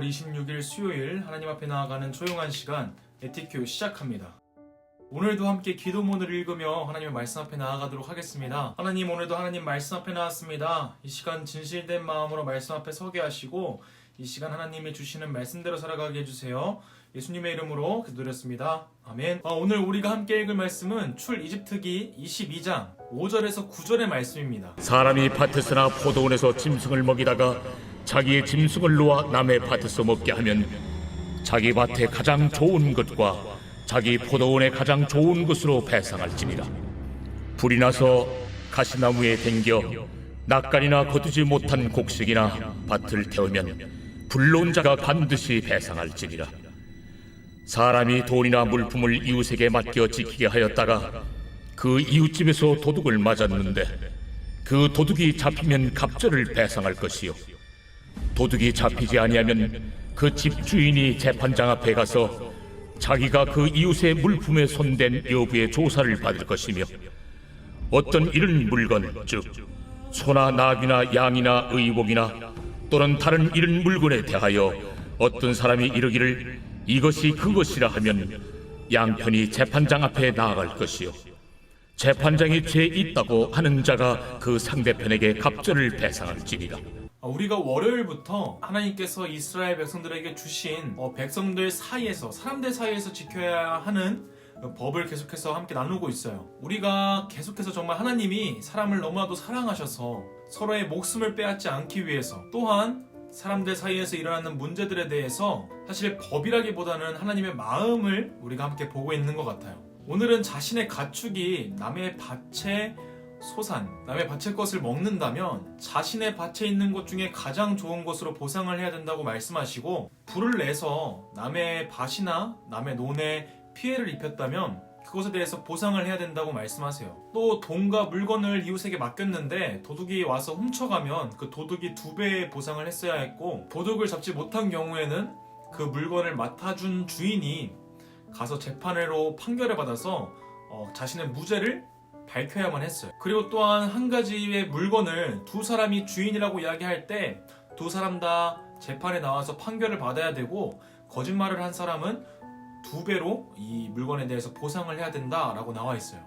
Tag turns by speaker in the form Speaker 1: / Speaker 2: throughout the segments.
Speaker 1: 5월 26일 수요일 하나님 앞에 나아가는 조용한 시간 에티큐 시작합니다. 오늘도 함께 기도문을 읽으며 하나님의 말씀 앞에 나아가도록 하겠습니다. 하나님, 오늘도 하나님 말씀 앞에 나왔습니다. 이 시간 진실된 마음으로 말씀 앞에 서게 하시고 이 시간 하나님이 주시는 말씀대로 살아가게 해주세요. 예수님의 이름으로 기도드렸습니다. 아멘. 오늘 우리가 함께 읽을 말씀은 출이집트기 22장 5절에서 9절의 말씀입니다.
Speaker 2: 사람이 밭에서나 포도원에서 짐승을 먹이다가 자기의 짐승을 놓아 남의 밭에서 먹게 하면 자기 밭에 가장 좋은 것과 자기 포도원에 가장 좋은 것으로 배상할지니라. 불이 나서 가시나무에 댕겨 낯간이나 거두지 못한 곡식이나 밭을 태우면 불러온 자가 반드시 배상할지니라. 사람이 돈이나 물품을 이웃에게 맡겨 지키게 하였다가 그 이웃집에서 도둑을 맞았는데 그 도둑이 잡히면 갑절을 배상할 것이요, 도둑이 잡히지 아니하면 그 집주인이 재판장 앞에 가서 자기가 그 이웃의 물품에 손댄 여부의 조사를 받을 것이며, 어떤 이런 물건, 즉 소나 나귀나 양이나 의복이나 또는 다른 이런 물건에 대하여 어떤 사람이 이르기를 이것이 그것이라 하면 양편이 재판장 앞에 나아갈 것이요, 재판장이 죄 있다고 하는 자가 그 상대편에게 갑절을 배상할지니라.
Speaker 1: 우리가 월요일부터 하나님께서 이스라엘 백성들에게 주신 백성들 사이에서, 사람들 사이에서 지켜야 하는 법을 계속해서 함께 나누고 있어요. 우리가 계속해서 정말 하나님이 사람을 너무나도 사랑하셔서 서로의 목숨을 빼앗지 않기 위해서, 또한 사람들 사이에서 일어나는 문제들에 대해서 사실 법이라기보다는 하나님의 마음을 우리가 함께 보고 있는 것 같아요. 오늘은 자신의 가축이 남의 밭에 소산, 남의 밭의 것을 먹는다면 자신의 밭에 있는 것 중에 가장 좋은 것으로 보상을 해야 된다고 말씀하시고, 불을 내서 남의 밭이나 남의 논에 피해를 입혔다면 그것에 대해서 보상을 해야 된다고 말씀하세요. 또 돈과 물건을 이웃에게 맡겼는데 도둑이 와서 훔쳐가면 그 도둑이 2배의 보상을 했어야 했고, 도둑을 잡지 못한 경우에는 그 물건을 맡아준 주인이 가서 재판으로 판결을 받아서 자신의 무죄를 밝혀야만 했어요. 그리고 또한 한 가지의 물건을 두 사람이 주인이라고 이야기할 때 두 사람 다 재판에 나와서 판결을 받아야 되고, 거짓말을 한 사람은 2배로 이 물건에 대해서 보상을 해야 된다라고 나와 있어요.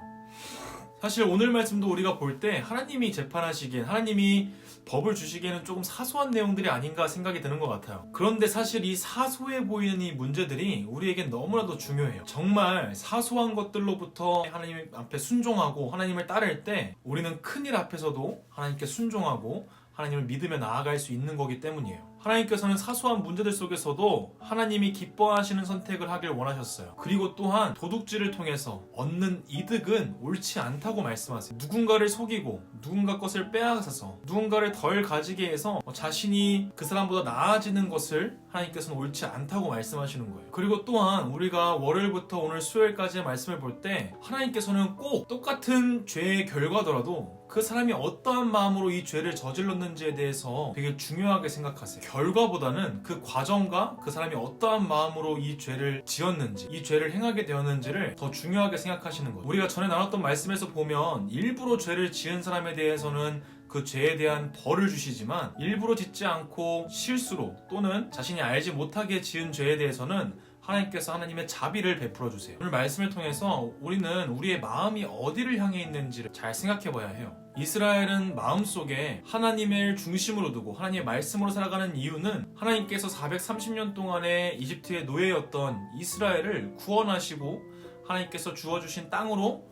Speaker 1: 사실 오늘 말씀도 우리가 볼 때 하나님이 재판하시기엔, 하나님이 법을 주시기에는 조금 사소한 내용들이 아닌가 생각이 드는 것 같아요. 그런데 사실 이 사소해 보이는 이 문제들이 우리에겐 너무나도 중요해요. 정말 사소한 것들로부터 하나님 앞에 순종하고 하나님을 따를 때 우리는 큰일 앞에서도 하나님께 순종하고 하나님을 믿으며 나아갈 수 있는 거기 때문이에요. 하나님께서는 사소한 문제들 속에서도 하나님이 기뻐하시는 선택을 하길 원하셨어요. 그리고 또한 도둑질을 통해서 얻는 이득은 옳지 않다고 말씀하세요. 누군가를 속이고 누군가 것을 빼앗아서 누군가를 덜 가지게 해서 자신이 그 사람보다 나아지는 것을 하나님께서는 옳지 않다고 말씀하시는 거예요. 그리고 또한 우리가 월요일부터 오늘 수요일까지의 말씀을 볼 때 하나님께서는 꼭 똑같은 죄의 결과더라도 그 사람이 어떠한 마음으로 이 죄를 저질렀는지에 대해서 되게 중요하게 생각하세요. 결과보다는 그 과정과 그 사람이 어떠한 마음으로 이 죄를 지었는지, 이 죄를 행하게 되었는지를 더 중요하게 생각하시는 거예요. 우리가 전에 나눴던 말씀에서 보면 일부러 죄를 지은 사람에 대해서는 그 죄에 대한 벌을 주시지만, 일부러 짓지 않고 실수로 또는 자신이 알지 못하게 지은 죄에 대해서는 하나님께서 하나님의 자비를 베풀어 주세요. 오늘 말씀을 통해서 우리는 우리의 마음이 어디를 향해 있는지를 잘 생각해 봐야 해요. 이스라엘은 마음속에 하나님을 중심으로 두고 하나님의 말씀으로 살아가는 이유는 하나님께서 430년 동안의 이집트의 노예였던 이스라엘을 구원하시고 하나님께서 주어주신 땅으로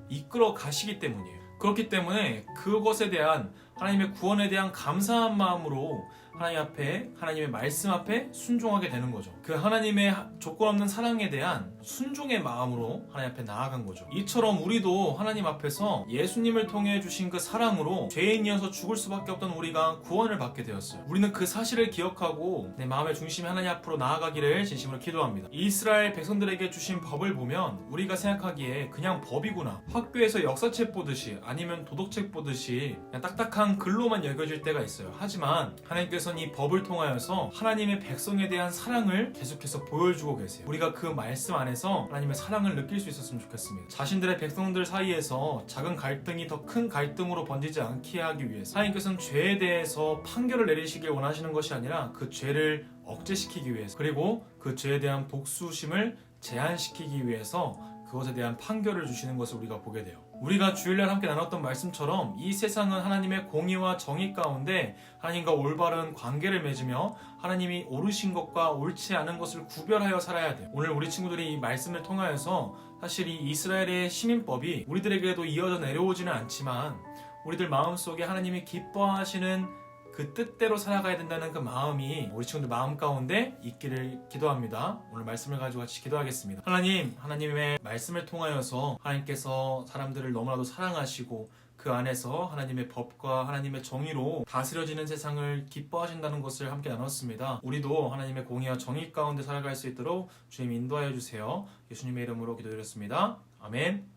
Speaker 1: 이끌어 가시기 때문이에요. 그렇기 때문에 그것에 대한 하나님의 구원에 대한 감사한 마음으로 하나님 앞에, 하나님의 말씀 앞에 순종하게 되는 거죠. 그 하나님의 조건 없는 사랑에 대한 순종의 마음으로 하나님 앞에 나아간 거죠. 이처럼 우리도 하나님 앞에서 예수님을 통해 주신 그 사랑으로 죄인이어서 죽을 수밖에 없던 우리가 구원을 받게 되었어요. 우리는 그 사실을 기억하고 내 마음의 중심이 하나님 앞으로 나아가기를 진심으로 기도합니다. 이스라엘 백성들에게 주신 법을 보면 우리가 생각하기에 그냥 법이구나, 학교에서 역사책 보듯이 아니면 도덕책 보듯이 그냥 딱딱한 글로만 여겨질 때가 있어요. 하지만 하나님께서 이 법을 통하여서 하나님의 백성에 대한 사랑을 계속해서 보여주고 계세요. 우리가 그 말씀 안에서 하나님의 사랑을 느낄 수 있었으면 좋겠습니다. 자신들의 백성들 사이에서 작은 갈등이 더 큰 갈등으로 번지지 않게 하기 위해서 하나님께서는 죄에 대해서 판결을 내리시길 원하시는 것이 아니라 그 죄를 억제시키기 위해서, 그리고 그 죄에 대한 복수심을 제한시키기 위해서 그것에 대한 판결을 주시는 것을 우리가 보게 돼요. 우리가 주일날 함께 나눴던 말씀처럼 이 세상은 하나님의 공의와 정의 가운데 하나님과 올바른 관계를 맺으며 하나님이 옳으신 것과 옳지 않은 것을 구별하여 살아야 돼요. 오늘 우리 친구들이 이 말씀을 통하여서 사실 이 이스라엘의 시민법이 우리들에게도 이어져 내려오지는 않지만 우리들 마음속에 하나님이 기뻐하시는 그 뜻대로 살아가야 된다는 그 마음이 우리 친구들 마음 가운데 있기를 기도합니다. 오늘 말씀을 가지고 같이 기도하겠습니다. 하나님, 하나님의 말씀을 통하여서 하나님께서 사람들을 너무나도 사랑하시고 그 안에서 하나님의 법과 하나님의 정의로 다스려지는 세상을 기뻐하신다는 것을 함께 나눴습니다. 우리도 하나님의 공의와 정의 가운데 살아갈 수 있도록 주님 인도하여 주세요. 예수님의 이름으로 기도드렸습니다. 아멘.